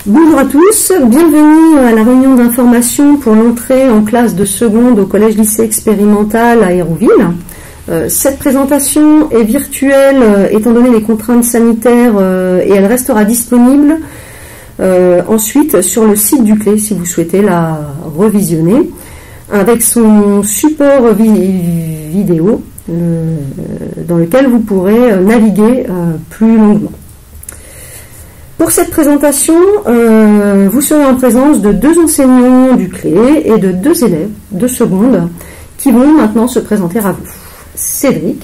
Bonjour à tous, bienvenue à la réunion d'information pour l'entrée en classe de seconde au collège-lycée expérimental à Hérouville. Cette présentation est virtuelle étant donné les contraintes sanitaires et elle restera disponible ensuite sur le site du CLE si vous souhaitez la revisionner avec son support vidéo dans lequel vous pourrez naviguer plus longuement. Pour cette présentation, vous serez en présence de 2 enseignants du CLE et de 2 élèves de seconde qui vont maintenant se présenter à vous. Cédric.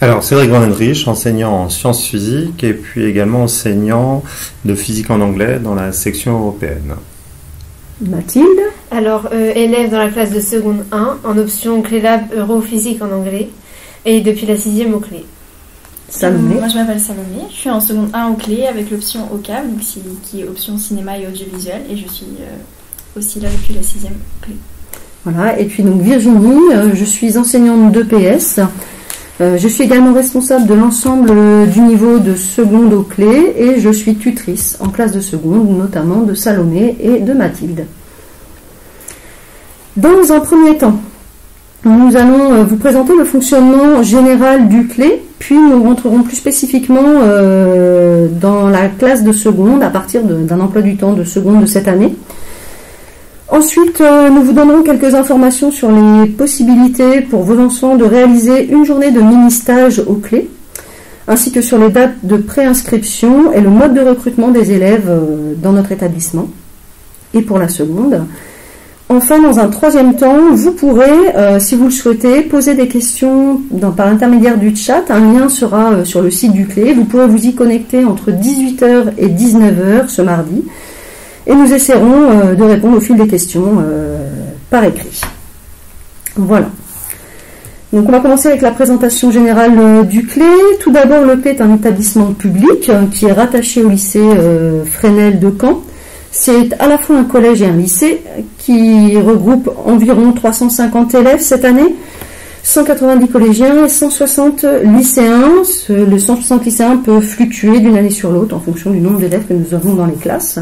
Alors, Cédric Van Henrich, enseignant en sciences physiques et puis également enseignant de physique en anglais dans la section européenne. Mathilde. Alors, élève dans la classe de seconde 1 en option CLE-Lab Euro-Physique en anglais et depuis la 6e au CLE. Salomé. Moi je m'appelle Salomé, je suis en seconde 1 au CLE avec l'option OCAV, donc qui est option cinéma et audiovisuel, et je suis aussi là depuis la 6e CLE. Voilà, et puis donc Virginie, je suis enseignante d'EPS. Je suis également responsable de l'ensemble du niveau de seconde au CLE et je suis tutrice en classe de seconde, notamment de Salomé et de Mathilde. Dans un premier temps, nous allons vous présenter le fonctionnement général du CLE, puis nous rentrerons plus spécifiquement dans la classe de seconde à partir d'un emploi du temps de seconde de cette année. Ensuite, nous vous donnerons quelques informations sur les possibilités pour vos enfants de réaliser une journée de mini-stage au CLE, ainsi que sur les dates de préinscription et le mode de recrutement des élèves dans notre établissement et pour la seconde. Enfin, dans un troisième temps, vous pourrez, si vous le souhaitez, poser des questions par l'intermédiaire du chat. Un lien sera sur le site du CLE. Vous pourrez vous y connecter entre 18h et 19h ce mardi. Et nous essaierons de répondre au fil des questions par écrit. Voilà. Donc on va commencer avec la présentation générale du CLE. Tout d'abord, le CLE est un établissement public qui est rattaché au lycée Fresnel de Caen. C'est à la fois un collège et un lycée qui regroupe environ 350 élèves cette année, 190 collégiens et 160 lycéens. Le 160 lycéens peut fluctuer d'une année sur l'autre en fonction du nombre d'élèves que nous avons dans les classes.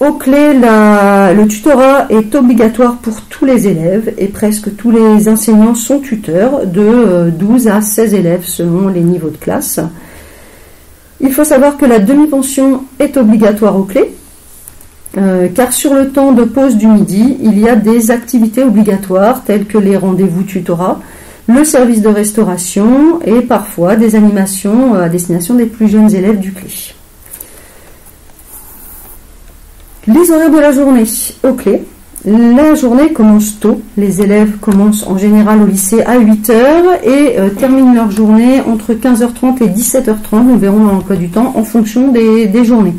Au CLE, le tutorat est obligatoire pour tous les élèves et presque tous les enseignants sont tuteurs de 12 à 16 élèves selon les niveaux de classe. Il faut savoir que la demi-pension est obligatoire au CLE, car sur le temps de pause du midi, il y a des activités obligatoires telles que les rendez-vous tutorat, le service de restauration et parfois des animations à destination des plus jeunes élèves du CLE. Les horaires de la journée au CLE. La journée commence tôt. Les élèves commencent en général au lycée à 8h et terminent leur journée entre 15h30 et 17h30. Nous verrons dans l'emploi du temps en fonction des journées.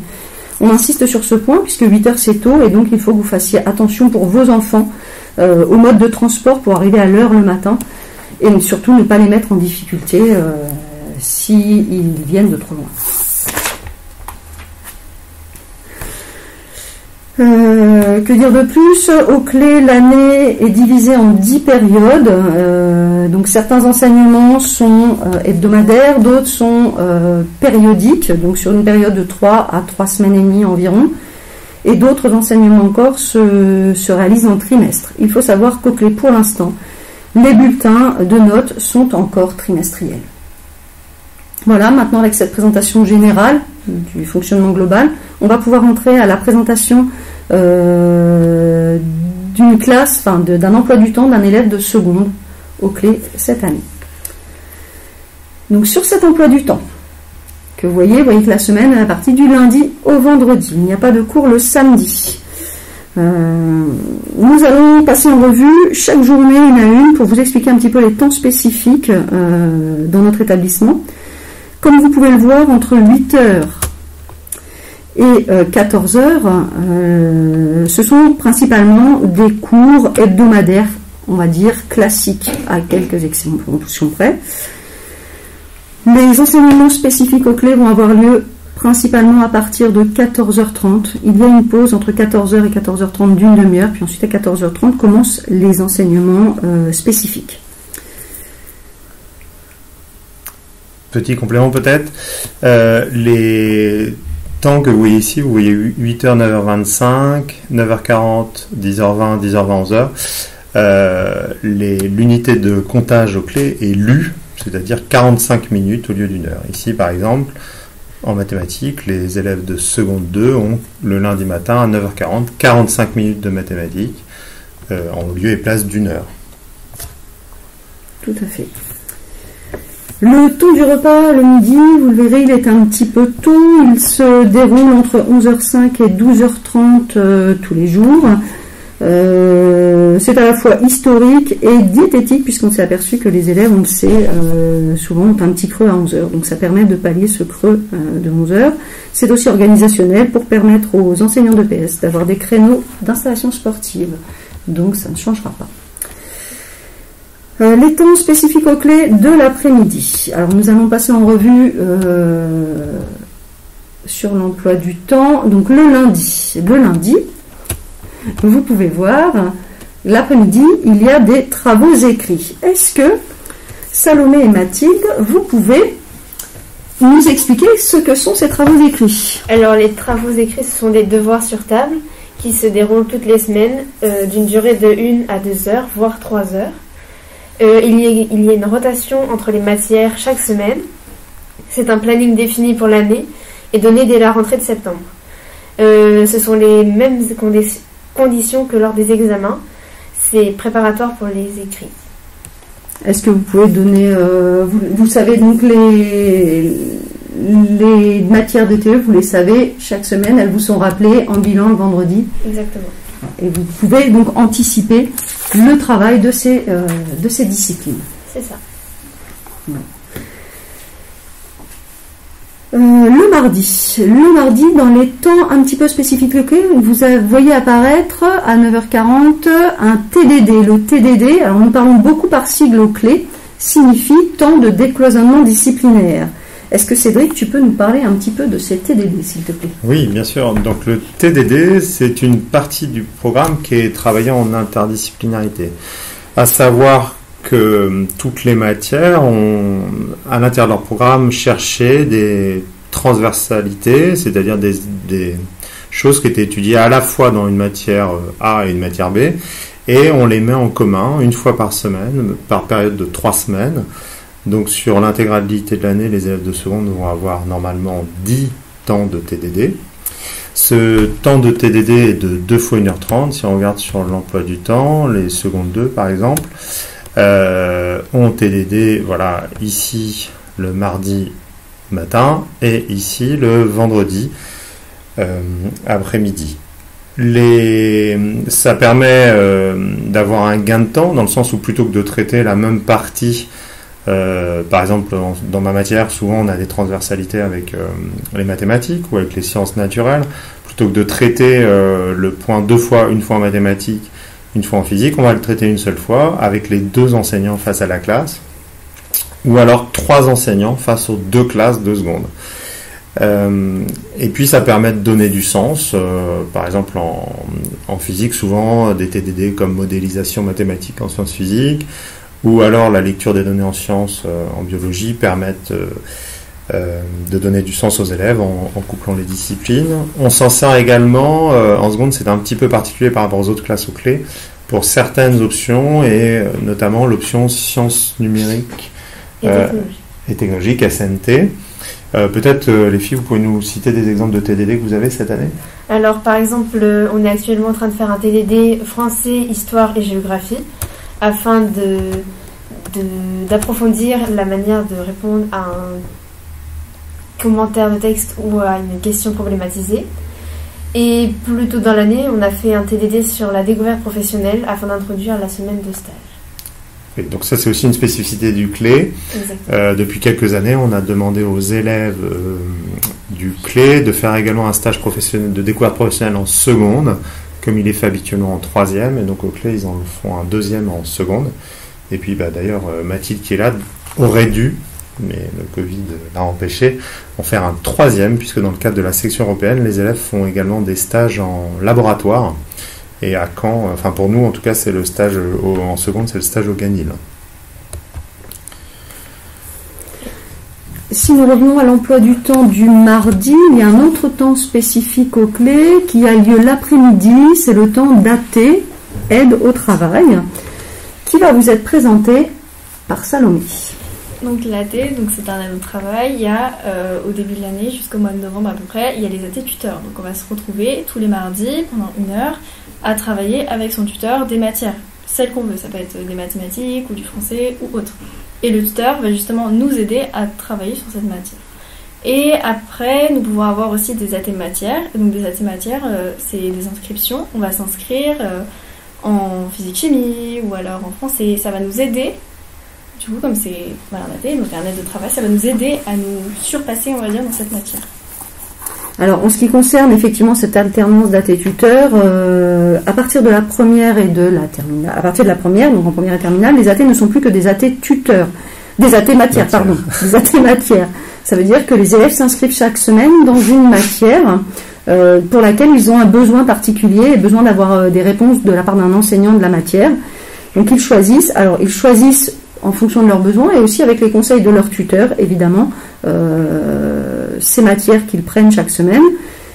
On insiste sur ce point puisque 8h c'est tôt et donc il faut que vous fassiez attention pour vos enfants au mode de transport pour arriver à l'heure le matin et surtout ne pas les mettre en difficulté s'ils viennent de trop loin. Que dire de plus? Au CLE, l'année est divisée en 10 périodes. Donc certains enseignements sont hebdomadaires, d'autres sont périodiques, donc sur une période de 3 à 3 semaines et demie environ. Et d'autres enseignements encore se réalisent en trimestre. Il faut savoir qu'au CLE, pour l'instant, les bulletins de notes sont encore trimestriels. Voilà, maintenant avec cette présentation générale du fonctionnement global, on va pouvoir entrer à la présentation d'une classe, d'un emploi du temps d'un élève de seconde au CLE cette année. Donc sur cet emploi du temps, que vous voyez que la semaine est partie du lundi au vendredi. Il n'y a pas de cours le samedi. Nous allons passer en revue chaque journée une à une pour vous expliquer un petit peu les temps spécifiques dans notre établissement. Comme vous pouvez le voir, entre 8h et 14h, ce sont principalement des cours hebdomadaires, on va dire classiques, à quelques exceptions près. Les enseignements spécifiques au CLE vont avoir lieu principalement à partir de 14h30. Il y a une pause entre 14h et 14h30 d'une demi-heure, puis ensuite à 14h30 commencent les enseignements spécifiques. Petit complément peut-être, temps que vous voyez ici, vous voyez 8h, 9h25, 9h40, 10h20, 10h20, 11h. L'unité de comptage aux clés est lue, c'est-à-dire 45 minutes au lieu d'1 heure. Ici, par exemple, en mathématiques, les élèves de seconde 2 ont le lundi matin à 9h40, 45 minutes de mathématiques en lieu et place d'1 heure. Tout à fait. Le temps du repas, le midi, vous le verrez, il est un petit peu tôt. Il se déroule entre 11h05 et 12h30 tous les jours. C'est à la fois historique et diététique, puisqu'on s'est aperçu que les élèves, on le sait, souvent ont un petit creux à 11h. Donc ça permet de pallier ce creux de 11h. C'est aussi organisationnel pour permettre aux enseignants de PS d'avoir des créneaux d'installation sportive. Donc ça ne changera pas. Les temps spécifiques aux clés de l'après-midi. Alors nous allons passer en revue sur l'emploi du temps. Donc le lundi, vous pouvez voir, l'après-midi, il y a des travaux écrits. Est-ce que Salomé et Mathilde, vous pouvez nous expliquer ce que sont ces travaux écrits? Alors les travaux écrits, ce sont des devoirs sur table qui se déroulent toutes les semaines d'une durée de 1 à 2 heures, voire 3 heures. Il y a une rotation entre les matières chaque semaine. C'est un planning défini pour l'année et donné dès la rentrée de septembre. Ce sont les mêmes conditions que lors des examens. C'est préparatoire pour les écrits. Est-ce que vous pouvez donner... vous savez donc les matières de TE, vous les savez, chaque semaine, elles vous sont rappelées en bilan le vendredi. Exactement. Et vous pouvez donc anticiper le travail de ces disciplines. C'est ça. Le mardi, dans les temps un petit peu spécifiques, vous voyez apparaître à 9h40 un TDD. Le TDD, alors nous parlons beaucoup par sigle aux clés, signifie temps de décloisonnement disciplinaire. Est-ce que Cédric, tu peux nous parler un petit peu de ces TDD, s'il te plaît? Oui, bien sûr. Donc le TDD, c'est une partie du programme qui est travaillé en interdisciplinarité. À savoir que toutes les matières ont, à l'intérieur de leur programme, cherché des transversalités, c'est-à-dire des choses qui étaient étudiées à la fois dans une matière A et une matière B, et on les met en commun une fois par semaine, par période de 3 semaines. Donc sur l'intégralité de l'année, les élèves de seconde vont avoir normalement 10 temps de TDD. Ce temps de TDD est de 2 fois 1h30. Si on regarde sur l'emploi du temps, les secondes 2 par exemple, ont TDD, voilà, ici le mardi matin et ici le vendredi après-midi. Ça permet d'avoir un gain de temps, dans le sens où plutôt que de traiter la même partie, par exemple dans ma matière, souvent on a des transversalités avec les mathématiques ou avec les sciences naturelles, plutôt que de traiter le point 2 fois, une fois en mathématiques, une fois en physique, on va le traiter une seule fois avec les 2 enseignants face à la classe, ou alors 3 enseignants face aux 2 classes de seconde. Et puis ça permet de donner du sens, par exemple en physique, souvent des TDD comme modélisation mathématique en sciences physiques, ou alors la lecture des données en sciences, en biologie, permettent de donner du sens aux élèves en couplant les disciplines. On s'en sert également, en seconde, c'est un petit peu particulier par rapport aux autres classes aux clés, pour certaines options, et notamment l'option sciences numériques et technologiques, SNT. Peut-être, les filles, vous pouvez nous citer des exemples de TDD que vous avez cette année? Alors, par exemple, on est actuellement en train de faire un TDD français, histoire et géographie, afin d'approfondir la manière de répondre à un commentaire de texte ou à une question problématisée. Et plus tôt dans l'année, on a fait un TDD sur la découverte professionnelle afin d'introduire la semaine de stage. Et donc ça, c'est aussi une spécificité du CLÉ. Depuis quelques années, on a demandé aux élèves du CLÉ de faire également un stage professionnel de découverte professionnelle en seconde, comme il est fait habituellement en 3e, et donc au CLÉ, ils en font un 2e en seconde. Et puis d'ailleurs, Mathilde qui est là aurait dû, mais le Covid l'a empêché, en faire un 3e, puisque dans le cadre de la section européenne, les élèves font également des stages en laboratoire. Et à Caen, enfin pour nous en tout cas, c'est le stage en seconde, c'est le stage au Ganil. si nous revenons à l'emploi du temps du mardi, il y a un autre temps spécifique aux clés qui a lieu l'après-midi, c'est le temps d'AT, aide au travail, qui va vous être présenté par Salomé. Donc l'AT, donc c'est un aide au travail. Il y a au début de l'année jusqu'au mois de novembre à peu près, il y a les AT tuteurs. Donc on va se retrouver tous les mardis pendant 1 heure à travailler avec son tuteur des matières, celles qu'on veut. Ça peut être des mathématiques ou du français ou autre. Et le tuteur va justement nous aider à travailler sur cette matière. Et après, nous pouvons avoir aussi des AT matières. Donc des AT matières, c'est des inscriptions. On va s'inscrire en physique-chimie ou alors en français. Ça va nous aider. Du coup, comme c'est un AT, donc un aide de travail, ça va nous aider à nous surpasser, on va dire, dans cette matière. Alors, en ce qui concerne effectivement cette alternance d'AT tuteur, à partir de la première et de la terminale, à partir de la première, donc en première et terminale, les AT ne sont plus que des AT tuteurs, des AT matières, pardon, des AT matières. Ça veut dire que les élèves s'inscrivent chaque semaine dans une matière pour laquelle ils ont un besoin particulier et besoin d'avoir des réponses de la part d'un enseignant de la matière. Donc ils choisissent en fonction de leurs besoins et aussi avec les conseils de leur tuteur, évidemment, ces matières qu'ils prennent chaque semaine.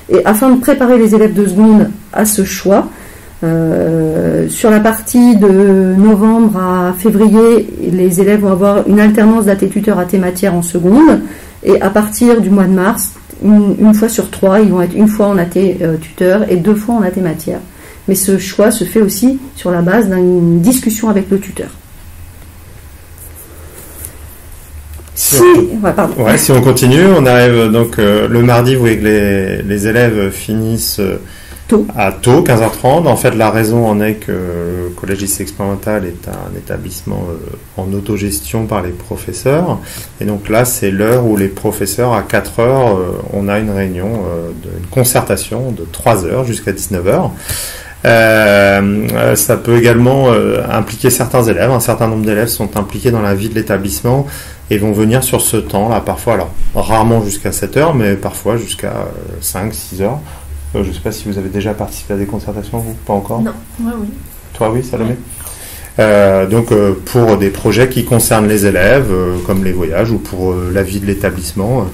Et afin de préparer les élèves de seconde à ce choix, sur la partie de novembre à février, les élèves vont avoir une alternance d'AT tuteur AT matière en seconde. Et à partir du mois de mars, une fois sur 3, ils vont être une fois en AT tuteur et 2 fois en AT matière. Mais ce choix se fait aussi sur la base d'une discussion avec le tuteur. Si on continue, on arrive donc le mardi, vous voyez que les élèves finissent tôt, 15h30. En fait, la raison en est que le collège lycée expérimental est un établissement en autogestion par les professeurs. Et donc là, c'est l'heure où les professeurs, à 4h, on a une réunion, une concertation de 3 heures jusqu'à 19h. Ça peut également impliquer certains élèves. Un certain nombre d'élèves sont impliqués dans la vie de l'établissement et vont venir sur ce temps-là, parfois, alors rarement jusqu'à 7 heures, mais parfois jusqu'à 5-6 heures. Je ne sais pas si vous avez déjà participé à des concertations, vous, pas encore ? Non, moi oui. Toi oui, Salomé ? Donc pour des projets qui concernent les élèves, comme les voyages ou pour la vie de l'établissement.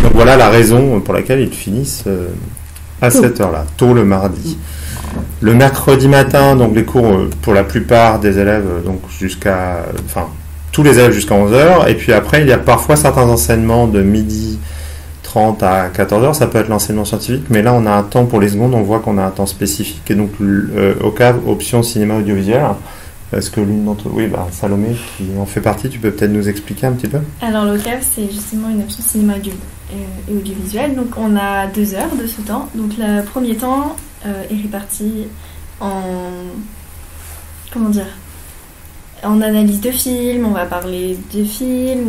Donc voilà la raison pour laquelle ils finissent à cette heure-là, tôt le mardi. Le mercredi matin, donc les cours pour la plupart des élèves, donc tous les élèves jusqu'à 11h, et puis après il y a parfois certains enseignements de 12h30 à 14h, ça peut être l'enseignement scientifique, mais là on a un temps pour les secondes, on voit qu'on a un temps spécifique, et donc OCAV, option cinéma audiovisuel. Est-ce que l'une d'entre vous, Salomé qui en fait partie, tu peux peut-être nous expliquer un petit peu ? Alors l'OCAV c'est justement une option cinéma et audiovisuel, donc on a 2 heures de ce temps, donc le premier temps est réparti en analyse de films, on va parler de films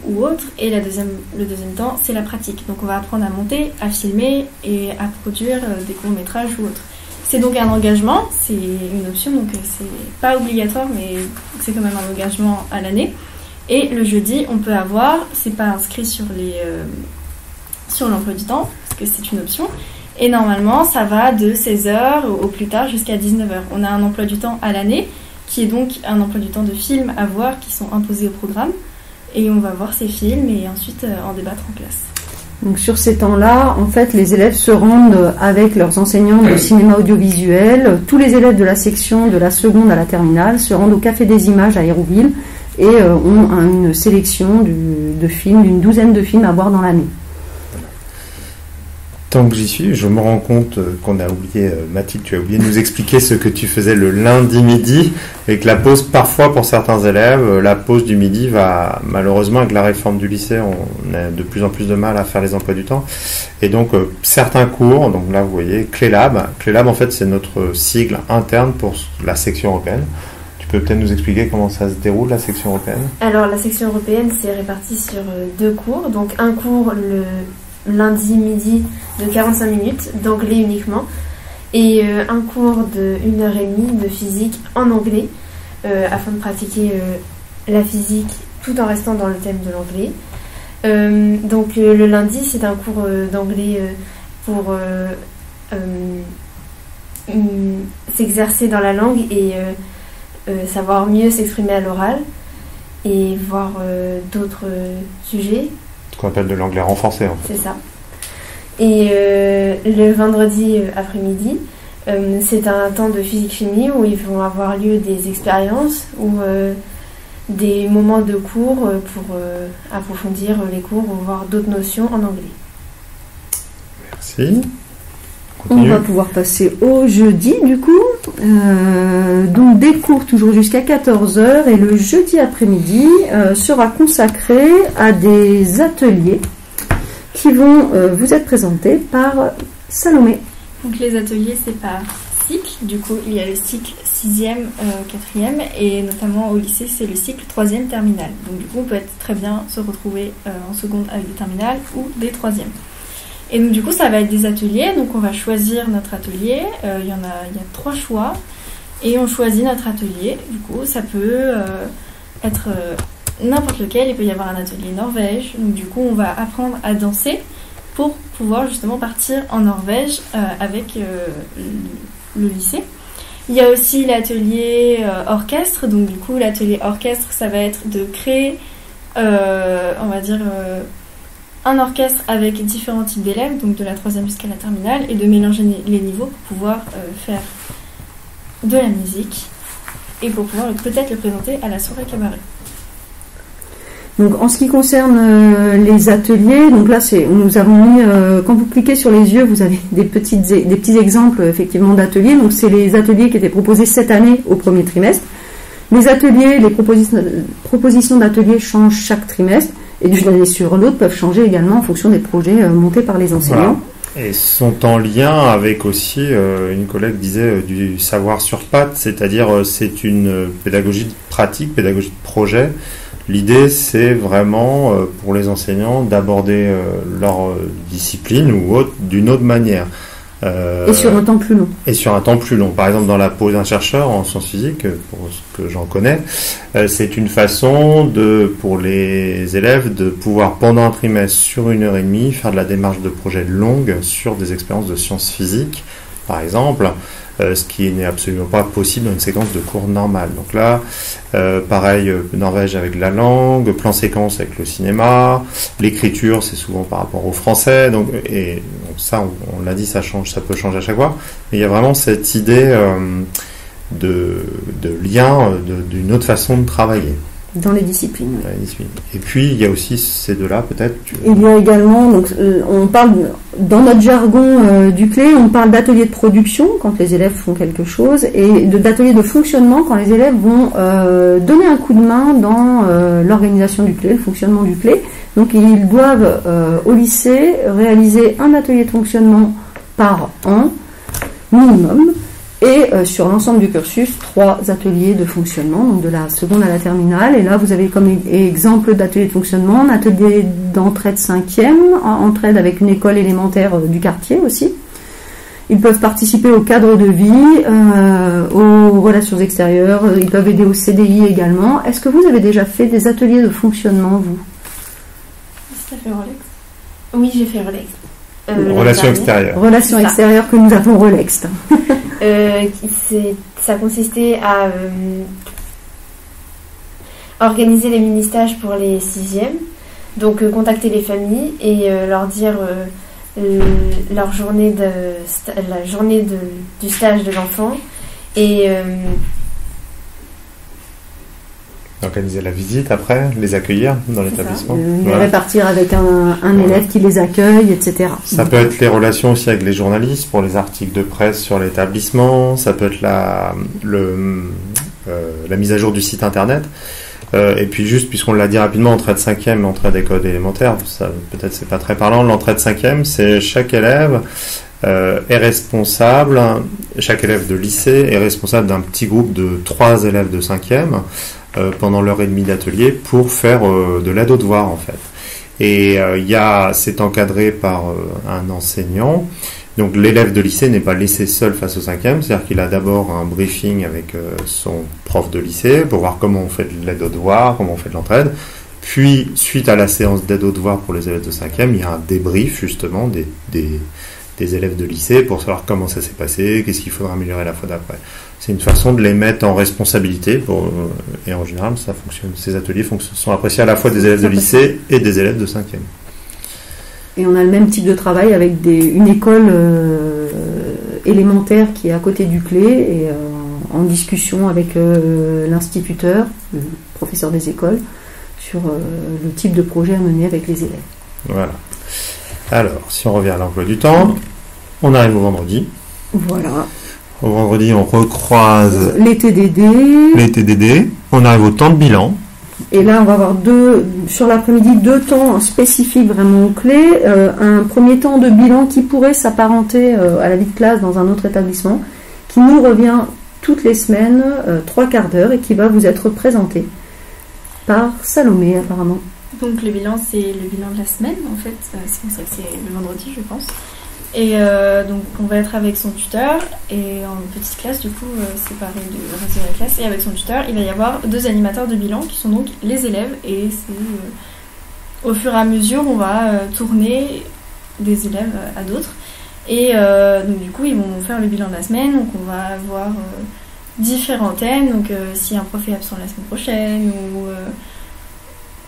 ou autre, et le deuxième temps c'est la pratique, donc on va apprendre à monter, à filmer et à produire des courts-métrages ou autres. C'est donc un engagement, c'est une option, donc c'est pas obligatoire, mais c'est quand même un engagement à l'année. Et le jeudi, on peut avoir, c'est pas inscrit sur l'emploi du temps, parce que c'est une option, et normalement ça va de 16h au plus tard jusqu'à 19h. On a un emploi du temps à l'année, qui est donc un emploi du temps de films à voir, qui sont imposés au programme, et on va voir ces films et ensuite en débattre en classe. Donc sur ces temps-là, en fait, les élèves se rendent avec leurs enseignants de cinéma audiovisuel. Tous les élèves de la section de la seconde à la terminale se rendent au Café des Images à Hérouville et ont une sélection de films, d'une 12aine de films à voir dans l'année. Tant que j'y suis, je me rends compte qu'on a oublié, Mathilde, tu as oublié de nous expliquer ce que tu faisais le lundi midi, et que la pause, parfois pour certains élèves, la pause du midi va, malheureusement avec la réforme du lycée, on a de plus en plus de mal à faire les emplois du temps, et donc certains cours, donc là vous voyez, Clélab en fait c'est notre sigle interne pour la section européenne. Tu peux peut-être nous expliquer comment ça se déroule, la section européenne ? Alors la section européenne c'est réparti sur 2 cours, donc un cours le lundi midi de 45 minutes d'anglais uniquement et un cours de 1h30 de physique en anglais afin de pratiquer la physique tout en restant dans le thème de l'anglais. Donc le lundi c'est un cours d'anglais pour s'exercer dans la langue et savoir mieux s'exprimer à l'oral et voir d'autres sujets Ce qu'on appelle de l'anglais renforcé. En fait. C'est ça. Et le vendredi après-midi, c'est un temps de physique-chimie où ils vont avoir lieu des expériences ou des moments de cours pour approfondir les cours ou voir d'autres notions en anglais. Merci. On va pouvoir passer au jeudi du coup. Donc des cours toujours jusqu'à 14h et le jeudi après-midi sera consacré à des ateliers qui vont vous être présentés par Salomé. Donc les ateliers c'est par cycle, du coup il y a le cycle 6e, 4e et notamment au lycée c'est le cycle 3e terminal. Donc du coup on peut très bien se retrouver en seconde avec des terminales ou des 3e. Et donc du coup ça va être des ateliers, donc on va choisir notre atelier, il y a 3 choix et on choisit notre atelier. Du coup ça peut être n'importe lequel, il peut y avoir un atelier Norvège, donc du coup on va apprendre à danser pour pouvoir justement partir en Norvège avec le lycée. Il y a aussi l'atelier orchestre, donc du coup l'atelier orchestre ça va être de créer on va dire un orchestre avec différents types d'élèves, donc de la 3e jusqu'à la terminale, et de mélanger les niveaux pour pouvoir faire de la musique et pour pouvoir peut-être le présenter à la soirée cabaret. Donc en ce qui concerne les ateliers, donc là nous avons mis, quand vous cliquez sur les yeux, vous avez des petits exemples effectivement d'ateliers. Donc c'est les ateliers qui étaient proposés cette année au premier trimestre. Les ateliers, les propositions d'ateliers changent chaque trimestre. Et d'une année sur l'autre peuvent changer également en fonction des projets montés par les enseignants. Voilà. Et sont en lien avec aussi, une collègue disait, du savoir sur pattes, c'est-à-dire c'est une pédagogie de pratique, pédagogie de projet. L'idée, c'est vraiment pour les enseignants d'aborder leur discipline ou autre d'une autre manière. Et sur un temps plus long. Et sur un temps plus long. Par exemple, dans la pause d'un chercheur en sciences physiques, pour ce que j'en connais, c'est une façon pour les élèves de pouvoir, pendant un trimestre, sur 1h30, faire de la démarche de projet longue sur des expériences de sciences physiques, par exemple, ce qui n'est absolument pas possible dans une séquence de cours normale. Donc là, pareil, Norvège avec la langue, plan séquence avec le cinéma, l'écriture, c'est souvent par rapport au français. Donc ça, on l'a dit, ça change, ça peut changer à chaque fois. Mais il y a vraiment cette idée de lien, d'une autre façon de travailler. Dans les disciplines. Et puis il y a aussi ces deux-là, peut-être. Il y a également, donc on parle dans notre jargon du CLE, on parle d'atelier de production quand les élèves font quelque chose et d'atelier de fonctionnement quand les élèves vont donner un coup de main dans l'organisation du CLE, le fonctionnement du CLE. Donc ils doivent au lycée réaliser un atelier de fonctionnement par an minimum. Et sur l'ensemble du cursus, 3 ateliers de fonctionnement, donc de la seconde à la terminale. Et là, vous avez comme exemple d'atelier de fonctionnement, un atelier d'entraide 5e, entraide avec une école élémentaire du quartier aussi. Ils peuvent participer au cadre de vie, aux relations extérieures, ils peuvent aider au CDI également. Est-ce que vous avez déjà fait des ateliers de fonctionnement, vous? Est-ce que tu as fait Rolex? Oui, j'ai fait Rolex. Relations extérieures. Relations extérieures que nous appelons Rolex. Ça consistait à organiser les mini-stages pour les 6e, donc contacter les familles et leur dire la journée du stage de l'enfant et organiser la visite après, les accueillir dans l'établissement. Les répartir avec un élève qui les accueille, etc. Ça peut être les relations aussi avec les journalistes pour les articles de presse sur l'établissement, ça peut être la mise à jour du site internet. Et puis juste, puisqu'on l'a dit rapidement, entrée de 5e, entrée d'école élémentaire, ça peut-être c'est pas très parlant, l'entrée de 5e, c'est chaque élève est responsable, chaque élève de lycée est responsable d'un petit groupe de 3 élèves de 5e pendant l'heure et demie d'atelier pour faire de l'aide aux devoirs en fait. Et c'est encadré par un enseignant. Donc l'élève de lycée n'est pas laissé seul face au 5e, c'est-à-dire qu'il a d'abord un briefing avec son prof de lycée pour voir comment on fait de l'aide aux devoirs, comment on fait de l'entraide. Puis, suite à la séance d'aide aux devoirs pour les élèves de 5e, il y a un débrief justement des élèves de lycée pour savoir comment ça s'est passé, qu'est-ce qu'il faudra améliorer la fois d'après. C'est une façon de les mettre en responsabilité et en général ça fonctionne. Ces ateliers sont appréciés à la fois des élèves de lycée et des élèves de 5e. Et on a le même type de travail avec une école élémentaire qui est à côté du CLE et en discussion avec l'instituteur, le professeur des écoles, sur le type de projet à mener avec les élèves. Voilà. Alors, si on revient à l'emploi du temps, on arrive au vendredi. Voilà. Au vendredi, on recroise les TDD. Les TDD. On arrive au temps de bilan. Et là, on va avoir sur l'après-midi, 2 temps spécifiques vraiment clés. Un premier temps de bilan qui pourrait s'apparenter à la vie de classe dans un autre établissement, qui nous revient toutes les semaines, 3 quarts d'heure, et qui va vous être présenté par Salomé, apparemment. Donc le bilan, c'est le bilan de la semaine, en fait. C'est pour ça que c'est le vendredi, je pense. Et donc on va être avec son tuteur et en petite classe du coup séparée du reste de la classe, et avec son tuteur il va y avoir 2 animateurs de bilan qui sont donc les élèves, et c'est au fur et à mesure on va tourner des élèves à d'autres, et donc du coup ils vont faire le bilan de la semaine, donc on va avoir différents thèmes, donc si un prof est absent la semaine prochaine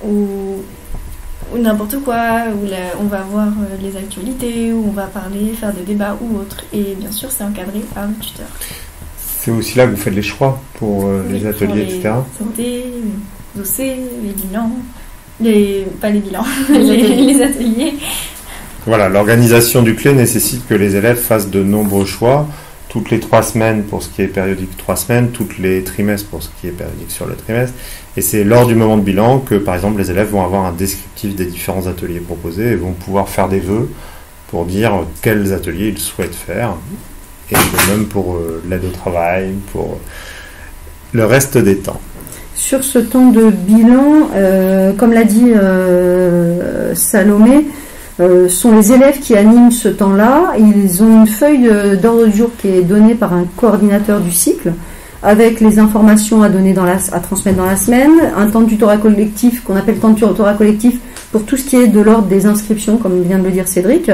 ou n'importe quoi, où on va voir les actualités, où on va parler, faire des débats ou autre, et bien sûr c'est encadré par le tuteur. C'est aussi là que vous faites les choix pour les ateliers, etc. Les dossiers, les bilans, pas les bilans, les ateliers. Voilà, l'organisation du CLE nécessite que les élèves fassent de nombreux choix, toutes les 3 semaines pour ce qui est périodique 3 semaines, toutes les trimestres pour ce qui est périodique sur le trimestre. Et c'est lors du moment de bilan que, par exemple, les élèves vont avoir un descriptif des différents ateliers proposés et vont pouvoir faire des vœux pour dire quels ateliers ils souhaitent faire. Et de même pour l'aide au travail, pour le reste des temps. Sur ce temps de bilan, comme l'a dit Salomé, sont les élèves qui animent ce temps-là. Ils ont une feuille d'ordre du jour qui est donnée par un coordinateur du cycle, avec les informations à donner à transmettre dans la semaine, un temps de tutorat collectif qu'on appelle temps de tutorat collectif pour tout ce qui est de l'ordre des inscriptions, comme vient de le dire Cédric.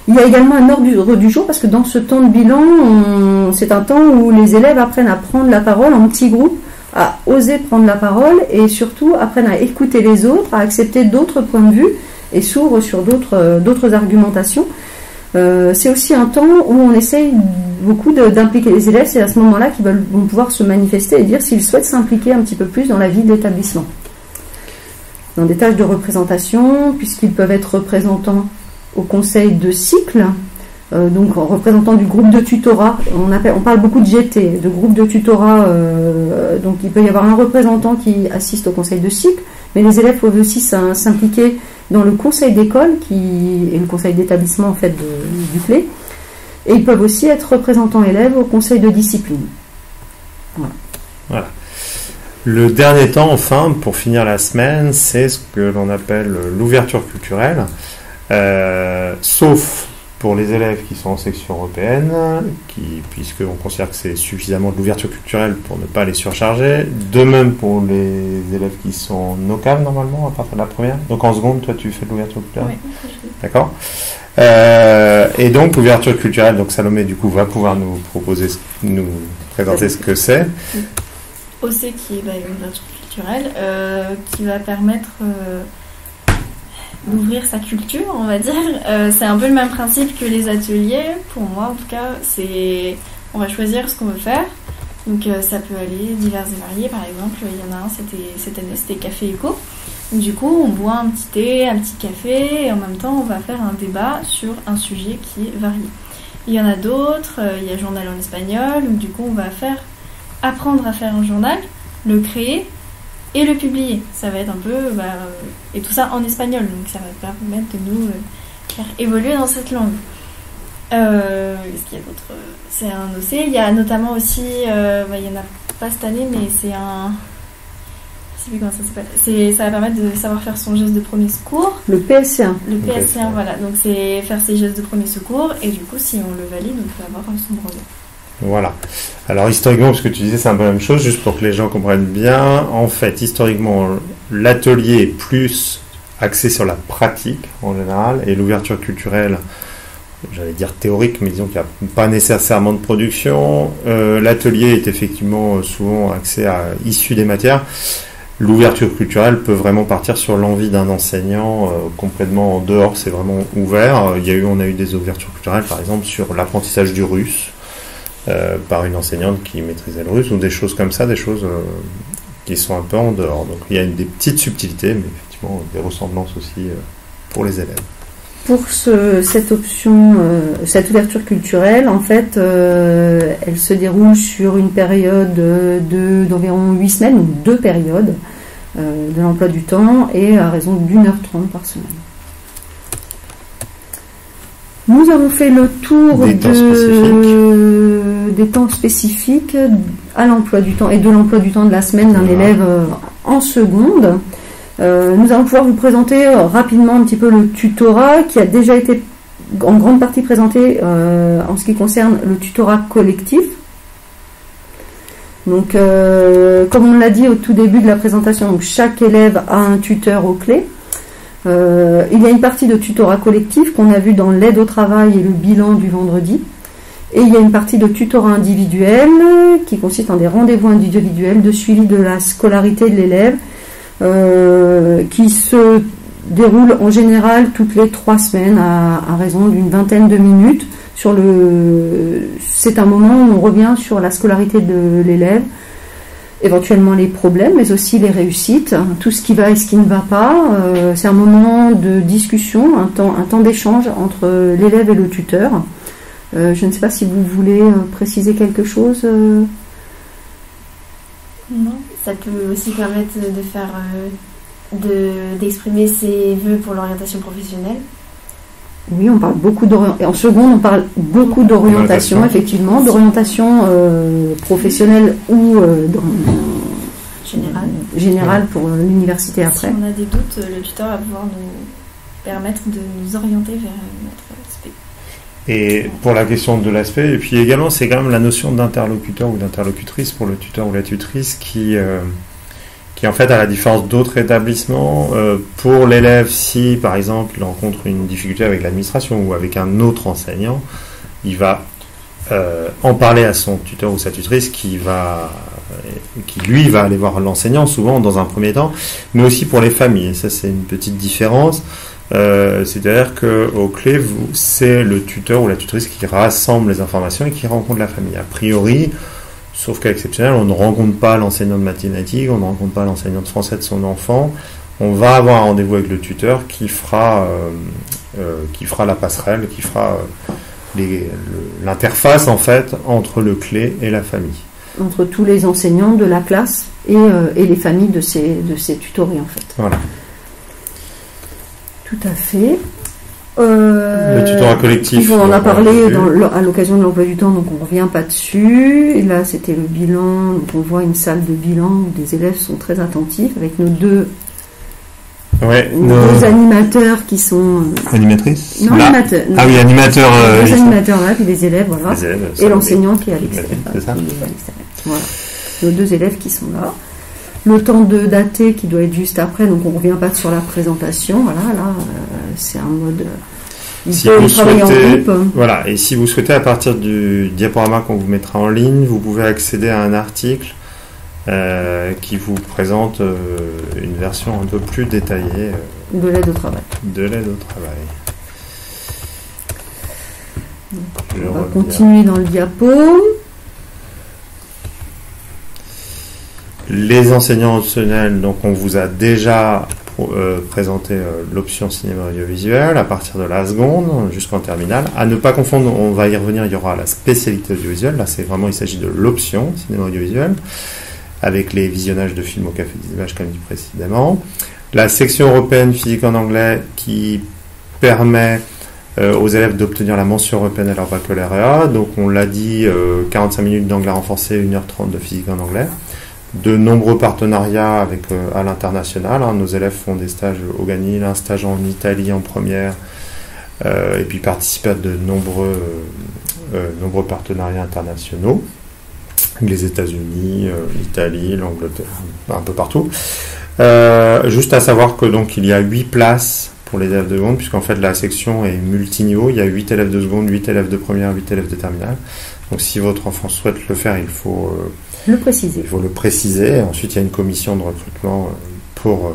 Il y a également un ordre du jour parce que dans ce temps de bilan, c'est un temps où les élèves apprennent à prendre la parole en petits groupes, à oser prendre la parole et surtout apprennent à écouter les autres, à accepter d'autres points de vue et s'ouvrent sur d'autres argumentations. C'est aussi un temps où on essaye beaucoup d'impliquer les élèves. C'est à ce moment-là qu'ils vont pouvoir se manifester et dire s'ils souhaitent s'impliquer un petit peu plus dans la vie de l'établissement. Dans des tâches de représentation, puisqu'ils peuvent être représentants au conseil de cycle, donc représentant du groupe de tutorat. On parle beaucoup de GT, de groupe de tutorat, donc il peut y avoir un représentant qui assiste au conseil de cycle, mais les élèves peuvent aussi s'impliquer dans le conseil d'école, qui est le conseil d'établissement en fait du CLE, et ils peuvent aussi être représentants élèves au conseil de discipline. Voilà. Le dernier temps, enfin, pour finir la semaine, c'est ce que l'on appelle l'ouverture culturelle, sauf pour les élèves qui sont en section européenne, puisqu'on considère que c'est suffisamment de l'ouverture culturelle pour ne pas les surcharger. De même pour les élèves qui sont en OCAV normalement, à partir de la première. Donc en seconde, toi tu fais de l'ouverture culturelle. Oui. D'accord. Et donc l'ouverture culturelle, donc Salomé du coup va pouvoir nous présenter ce que c'est. OC qui est une ouverture culturelle qui va permettre d'ouvrir sa culture, on va dire. C'est un peu le même principe que les ateliers. Pour moi, en tout cas, on va choisir ce qu'on veut faire. Donc ça peut aller divers et variés. Par exemple, il y en a un, cette année, c'était café éco. Donc, du coup, on boit un petit thé, un petit café, et en même temps, on va faire un débat sur un sujet qui est varié. Il y en a d'autres. Il y a journal en espagnol. Donc du coup, on va apprendre à faire un journal, le créer et le publier. Ça va être un peu... et tout ça en espagnol, donc ça va permettre de nous faire évoluer dans cette langue. Qu'est-ce qu'il y a d'autre ? C'est un OC. Il y a notamment aussi... il n'y en a pas cette année, mais c'est un... Je ne sais plus comment ça s'appelle. Ça va permettre de savoir faire son geste de premier secours. Le PSC1. Le PSC1, voilà. Donc c'est faire ses gestes de premier secours, et du coup, si on le valide, on peut avoir son brevet. Voilà. Alors historiquement, parce que tu disais c'est un peu la même chose, juste pour que les gens comprennent bien, en fait, historiquement, l'atelier est plus axé sur la pratique en général, et l'ouverture culturelle, j'allais dire théorique, mais disons qu'il n'y a pas nécessairement de production. L'atelier est effectivement souvent axé à issu des matières. l'ouverture culturelle peut vraiment partir sur l'envie d'un enseignant complètement en dehors, c'est vraiment ouvert. On a eu des ouvertures culturelles, par exemple, sur l'apprentissage du russe par une enseignante qui maîtrisait le russe, ou des choses comme ça, des choses qui sont un peu en dehors. Donc il y a des petites subtilités, mais effectivement des ressemblances aussi pour les élèves. Pour cette option, cette ouverture culturelle, en fait, elle se déroule sur une période d'environ 8 semaines, ou 2 périodes de l'emploi du temps, et à raison d'1h30 par semaine. Nous avons fait le tour des temps spécifiques à l'emploi du temps et de l'emploi du temps de la semaine d'un élève en seconde. Nous allons pouvoir vous présenter rapidement un petit peu le tutorat qui a déjà été en grande partie présenté en ce qui concerne le tutorat collectif. Donc, comme on l'a dit au tout début de la présentation, donc chaque élève a un tuteur aux clés. Il y a une partie de tutorat collectif qu'on a vu dans l'aide au travail et le bilan du vendredi. Et il y a une partie de tutorat individuel qui consiste en des rendez-vous individuels de suivi de la scolarité de l'élève qui se déroule en général toutes les 3 semaines à raison d'une vingtaine de minutes. C'est un moment où on revient sur la scolarité de l'élève, éventuellement les problèmes, mais aussi les réussites, tout ce qui va et ce qui ne va pas. C'est un moment de discussion, un temps d'échange entre l'élève et le tuteur. Je ne sais pas si vous voulez préciser quelque chose. Non, ça peut aussi permettre de faire, d'exprimer ses vœux pour l'orientation professionnelle. Oui, on parle beaucoup d'orientation. En seconde, on parle beaucoup d'orientation, effectivement, d'orientation professionnelle ou générale pour l'université après. Si on a des doutes, le tuteur va pouvoir nous permettre de nous orienter vers notre aspect. Et pour la question de l'aspect, et puis également, c'est quand même la notion d'interlocuteur ou d'interlocutrice pour le tuteur ou la tutrice qui en fait, à la différence d'autres établissements, pour l'élève, si par exemple il rencontre une difficulté avec l'administration ou avec un autre enseignant, il va en parler à son tuteur ou sa tutrice qui lui va aller voir l'enseignant souvent dans un premier temps, mais aussi pour les familles. Et ça, c'est une petite différence. C'est-à-dire qu'aux clés, c'est le tuteur ou la tutrice qui rassemble les informations et qui rencontre la famille. A priori, sauf cas exceptionnel, on ne rencontre pas l'enseignant de mathématiques, on ne rencontre pas l'enseignant de français de son enfant. On va avoir un rendez-vous avec le tuteur qui fera la passerelle, qui fera l'interface en fait entre le clé et la famille. Entre tous les enseignants de la classe et les familles de ces tutorés en fait. Voilà. Tout à fait. Le tutorat collectif. On en a parlé à l'occasion de l'emploi du temps, donc on ne revient pas dessus. Et là, c'était le bilan. Donc on voit une salle de bilan où des élèves sont très attentifs avec nos deux animateurs qui sont. Animatrices. Non, animateurs. Ah oui, animateurs. Les animateurs là, puis les élèves, voilà. Les élèves, et l'enseignant qui est à l'extérieur. C'est ça. Voilà. Nos 2 élèves qui sont là. Le temps de dater qui doit être juste après, donc on ne revient pas sur la présentation. Voilà, là, c'est un mode. Si vous souhaitez, voilà, et si vous souhaitez, à partir du diaporama qu'on vous mettra en ligne, vous pouvez accéder à un article qui vous présente une version un peu plus détaillée de l'aide au travail. On va continuer dans le diapo. Les enseignants optionnels, donc on vous a déjà présenté l'option cinéma audiovisuel à partir de la seconde jusqu'en terminale. À ne pas confondre, on va y revenir, il y aura la spécialité audiovisuelle. Là, c'est vraiment, il s'agit de l'option cinéma audiovisuel avec les visionnages de films au café des images comme dit précédemment. La section européenne physique en anglais qui permet aux élèves d'obtenir la mention européenne à leur baccalauréat. Donc on l'a dit, 45 minutes d'anglais renforcé, 1h30 de physique en anglais. De nombreux partenariats à l'international. Nos élèves font des stages au Ganil, un stage en Italie en première, et puis participent à de nombreux partenariats internationaux. Les États-Unis, l'Italie, l'Angleterre, un peu partout. Juste à savoir que donc il y a 8 places pour les élèves de seconde, puisqu'en fait la section est multiniveau. Il y a 8 élèves de seconde, 8 élèves de première, 8 élèves de terminale. Donc si votre enfant souhaite le faire, il faut le préciser. Il faut le préciser. Ensuite, il y a une commission de recrutement pour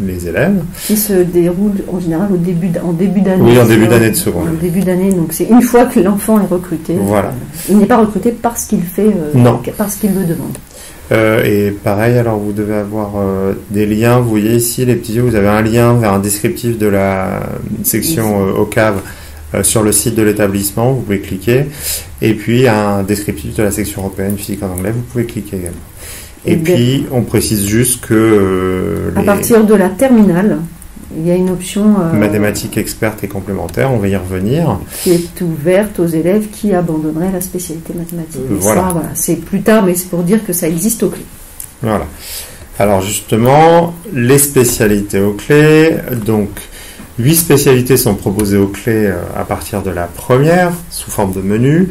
les élèves. Qui se déroule en général en début d'année. Oui, en début d'année de seconde. En début d'année, donc c'est une fois que l'enfant est recruté. Voilà. Il n'est pas recruté parce qu'il fait, non. Parce qu'il le demande. Et pareil, alors vous devez avoir des liens. Vous voyez ici, les petits yeux, vous avez un lien vers un descriptif de la section OCAV sur le site de l'établissement. Vous pouvez cliquer. Et puis, un descriptif de la section européenne physique en anglais. Vous pouvez cliquer également. Et puis, on précise juste que... à partir de la terminale, il y a une option... mathématiques experte et complémentaire, on va y revenir. Qui est ouverte aux élèves qui abandonneraient la spécialité mathématique. Voilà. Ça, voilà. C'est plus tard, mais c'est pour dire que ça existe au CLE. Voilà. Alors justement, les spécialités au CLE, donc 8 spécialités sont proposées au CLE à partir de la première, sous forme de menu.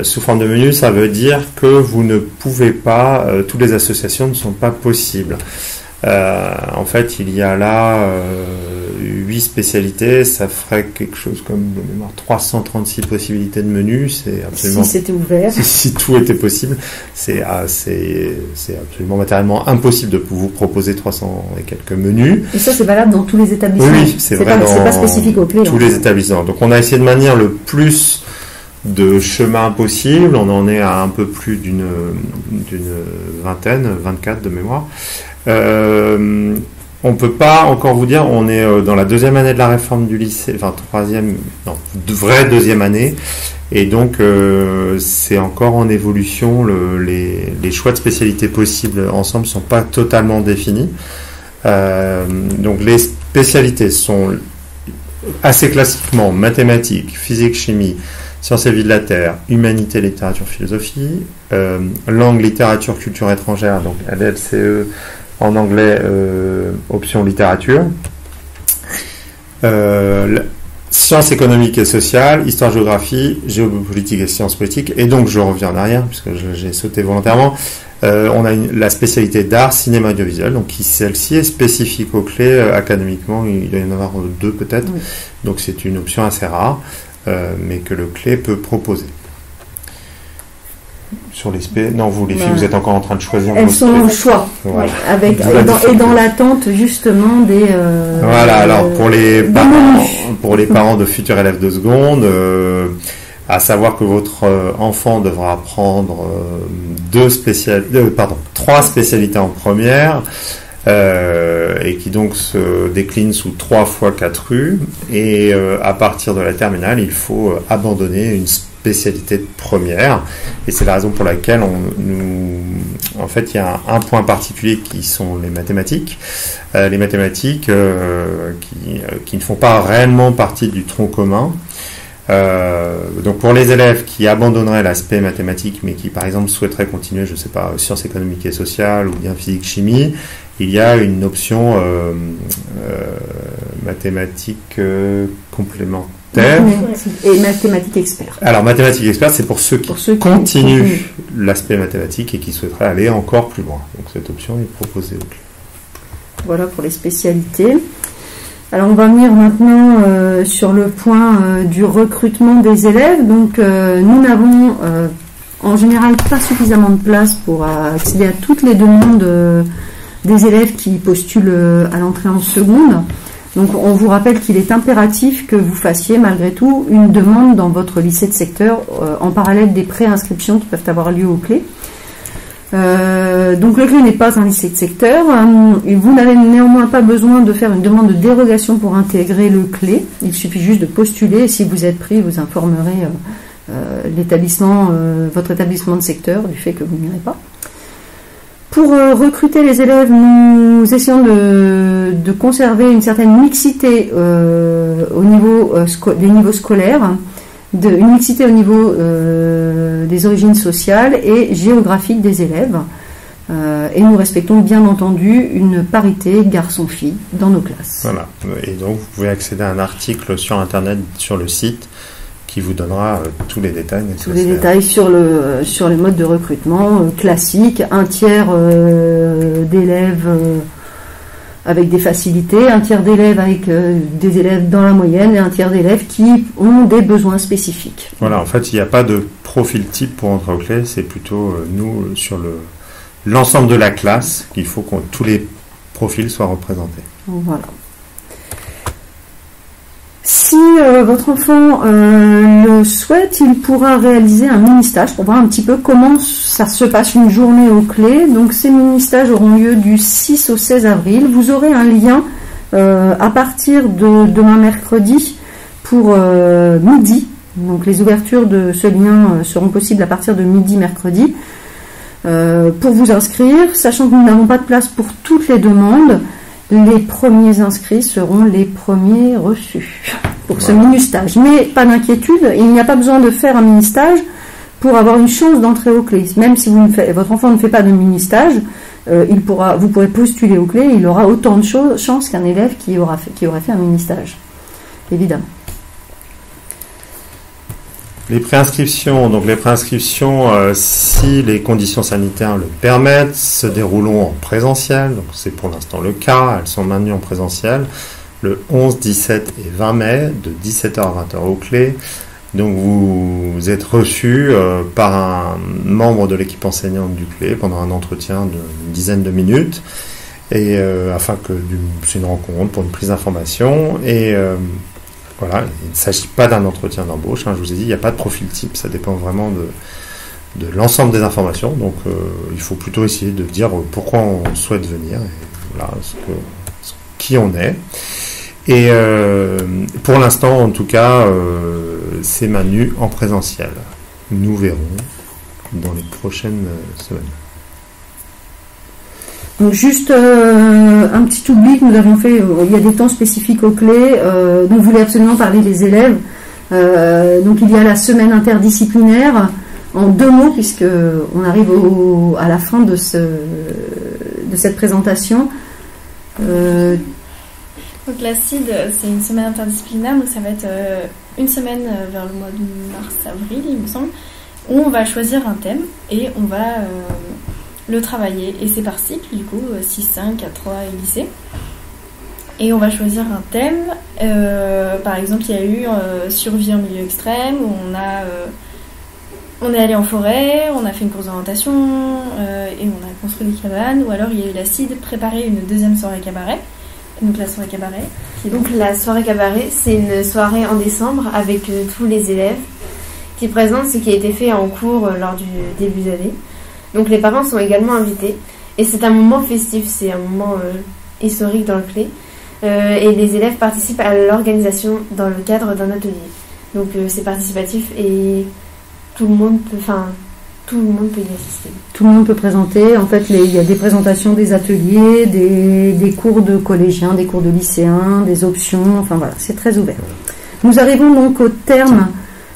Sous forme de menu, ça veut dire que vous ne pouvez pas, toutes les associations ne sont pas possibles. En fait, il y a là 8 spécialités, ça ferait quelque chose comme 336 possibilités de menus. C'est absolument, si c'était ouvert. Si tout était possible, c'est absolument matériellement impossible de vous proposer 300 et quelques menus. Et ça, c'est valable dans tous les établissements. Oui, c'est vrai, c'est pas spécifique au CLE. Tous les établissements. Donc, on a essayé de maintenir le plus de chemin possible. On en est à un peu plus d'une vingtaine, 24 de mémoire. On peut pas encore vous dire, on est dans la deuxième année de la réforme du lycée, enfin vraie deuxième année, et donc c'est encore en évolution. Les choix de spécialités possibles ensemble sont pas totalement définis. Donc les spécialités sont assez classiquement mathématiques, physique, chimie, sciences et vie de la Terre, humanité, littérature, philosophie, langue, littérature, culture étrangère, donc LLCE en anglais, option littérature, sciences économiques et sociales, histoire, géographie, géopolitique et sciences politiques, et donc je reviens en arrière, puisque j'ai sauté volontairement. On a la spécialité d'art, cinéma, audiovisuel, donc celle-ci est spécifique au CLE. Académiquement, il doit y en avoir 2 peut-être, oui. Donc c'est une option assez rare. Mais que le CLE peut proposer. Sur les spé... Non, vous les filles, vous êtes encore en train de choisir. Elles sont au choix, voilà. Et dans l'attente justement des... Voilà, alors pour les parents de futurs élèves de seconde, à savoir que votre enfant devra apprendre 3 spécialités en première, et qui donc se décline sous 3 fois 4 U, et à partir de la terminale, il faut abandonner une spécialité de première, et c'est la raison pour laquelle en fait il y a un point particulier qui sont les mathématiques. Les mathématiques qui ne font pas réellement partie du tronc commun. Donc pour les élèves qui abandonneraient l'aspect mathématique mais qui par exemple souhaiteraient continuer, je sais pas, sciences économiques et sociales ou bien physique chimie, il y a une option mathématiques complémentaire et mathématiques experts. Alors mathématiques experts, c'est pour ceux qui continuent l'aspect mathématique et qui souhaiteraient aller encore plus loin. Donc cette option est proposée. Voilà pour les spécialités. Alors on va venir maintenant sur le point du recrutement des élèves. Donc nous n'avons en général pas suffisamment de place pour accéder à toutes les demandes des élèves qui postulent à l'entrée en seconde. Donc on vous rappelle qu'il est impératif que vous fassiez malgré tout une demande dans votre lycée de secteur en parallèle des préinscriptions qui peuvent avoir lieu au CLE. Donc le CLE n'est pas un lycée de secteur. Vous n'avez néanmoins pas besoin de faire une demande de dérogation pour intégrer le CLE. Il suffit juste de postuler et si vous êtes pris, vous informerez votre établissement de secteur du fait que vous n'irez pas. Pour recruter les élèves, nous essayons de conserver une certaine mixité au niveau des niveaux scolaires, une mixité au niveau des origines sociales et géographiques des élèves. Et nous respectons bien entendu une parité garçon-fille dans nos classes. Voilà. Et donc vous pouvez accéder à un article sur Internet, sur le site, qui vous donnera tous les détails nécessaires. Tous les détails sur les modes de recrutement classiques, un tiers d'élèves avec des facilités, un tiers d'élèves avec des élèves dans la moyenne et un tiers d'élèves qui ont des besoins spécifiques. Voilà, en fait, il n'y a pas de profil type pour entrer au CLE, c'est plutôt nous, sur l'ensemble de la classe, qu'il faut que tous les profils soient représentés. Voilà. Si votre enfant le souhaite, il pourra réaliser un mini-stage pour voir un petit peu comment ça se passe une journée au CLE. Donc ces mini-stages auront lieu du 6 au 16 avril. Vous aurez un lien à partir de demain mercredi pour midi. Donc les ouvertures de ce lien seront possibles à partir de midi mercredi. Pour vous inscrire, sachant que nous n'avons pas de place pour toutes les demandes, les premiers inscrits seront les premiers reçus pour ce mini-stage. Mais pas d'inquiétude, il n'y a pas besoin de faire un mini-stage pour avoir une chance d'entrer au CLE. Même si votre enfant ne fait pas de mini-stage, vous pourrez postuler au CLE, il aura autant de chances qu'un élève qui aurait fait un mini-stage, évidemment. Les préinscriptions, si les conditions sanitaires le permettent, se dérouleront en présentiel. Donc c'est pour l'instant le cas. Elles sont maintenues en présentiel le 11, 17 et 20 mai de 17h à 20h au CLE. Donc vous êtes reçu par un membre de l'équipe enseignante du CLE pendant un entretien d'une dizaine de minutes, et afin que c'est une rencontre pour une prise d'information. Et voilà, il ne s'agit pas d'un entretien d'embauche, hein, je vous ai dit, il n'y a pas de profil type, ça dépend vraiment de l'ensemble des informations. Donc il faut plutôt essayer de dire pourquoi on souhaite venir, et voilà qui on est. Et pour l'instant, en tout cas, c'est maintenu en présentiel. Nous verrons dans les prochaines semaines. Donc juste un petit oubli que nous avons fait, il y a des temps spécifiques au CLE, dont vous voulez absolument parler des élèves. Donc il y a la semaine interdisciplinaire, en 2 mots, puisque on arrive à la fin de cette présentation. Donc la CID, c'est une semaine interdisciplinaire, donc ça va être une semaine vers le mois de mars-avril, il me semble, où on va choisir un thème et on va le travailler. Et c'est par cycle, du coup, 6, 5, 4, 3 et lycée. Et on va choisir un thème. Par exemple, il y a eu survie en milieu extrême, où on est allé en forêt, on a fait une course d'orientation, et on a construit des cabanes. Ou alors il y a eu la CID préparer une deuxième soirée cabaret. Donc la soirée cabaret. Donc la soirée cabaret, c'est une soirée en décembre avec tous les élèves qui présentent ce qui a été fait en cours lors du début d'année. Donc les parents sont également invités. Et c'est un moment festif, c'est un moment historique dans le CLE. Et les élèves participent à l'organisation dans le cadre d'un atelier. Donc c'est participatif et tout le monde peut y assister. Tout le monde peut présenter. En fait, il y a des présentations des ateliers, des cours de collégiens, des cours de lycéens, des options. Enfin voilà, c'est très ouvert. Nous arrivons donc au terme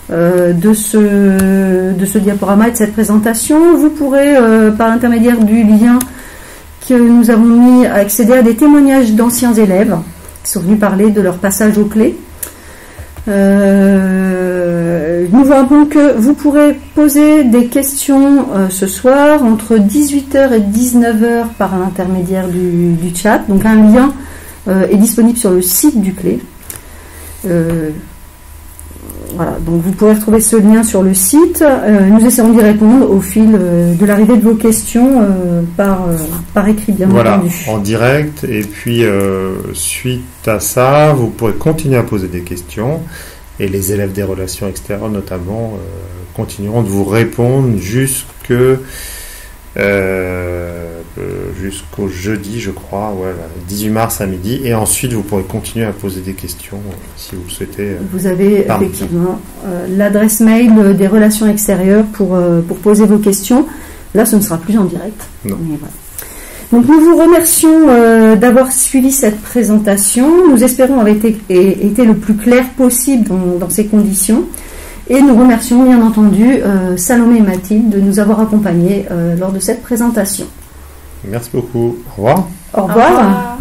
de ce diaporama et de cette présentation. Vous pourrez, par l'intermédiaire du lien que nous avons mis, accéder à des témoignages d'anciens élèves qui sont venus parler de leur passage au CLE. Nous voyons que vous pourrez poser des questions ce soir entre 18h et 19h par l'intermédiaire du chat. Donc un lien est disponible sur le site du CLE. Voilà, donc vous pourrez retrouver ce lien sur le site. Nous essaierons d'y répondre au fil de l'arrivée de vos questions par écrit, bien entendu. Voilà, en direct. Et puis, suite à ça, vous pourrez continuer à poser des questions. Et les élèves des relations extérieures, notamment, continueront de vous répondre jusqu'au jeudi, je crois, 18 mars à midi. Et ensuite, vous pourrez continuer à poser des questions si vous le souhaitez. Vous avez effectivement l'adresse mail des relations extérieures pour poser vos questions. Là, ce ne sera plus en direct. Non. Mais voilà. Donc, nous vous remercions d'avoir suivi cette présentation. Nous espérons avoir été le plus clair possible dans ces conditions. Et nous remercions bien entendu Salomé et Mathilde de nous avoir accompagnés lors de cette présentation. Merci beaucoup. Au revoir. Au revoir. Au revoir.